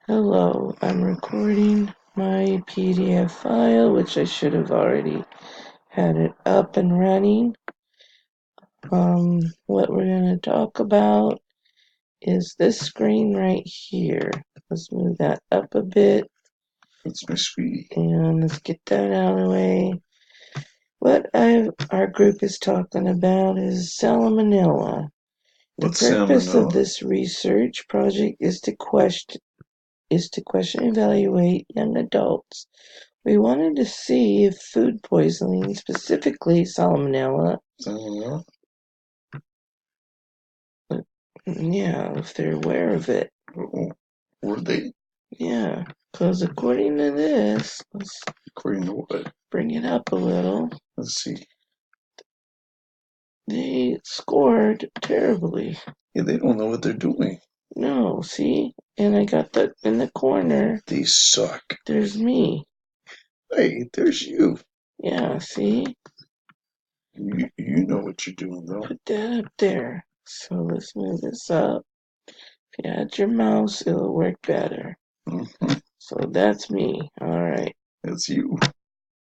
Hello, I'm recording my PDF file, which I should have already had it up and running. What we're going to talk about is this screen right here. Let's move that up a bit. That's my sweetie. And let's get that out of the way. What our group is talking about is salmonella. The What's purpose of salmonella? this research project is to question and evaluate young adults. We wanted to see if food poisoning, specifically salmonella, Salmonella? if they're aware of it. Oh, were they? Yeah, because according to this, let's According to what? bring it up a little, Let's see. they scored terribly. Yeah, they don't know what they're doing. No, see? And I got that in the corner. They suck. There's me. Hey, there's you. Yeah, see? You know what you're doing, though. Put that up there. So let's move this up. If you add your mouse, it'll work better. Mm-hmm. So that's me. All right. That's you.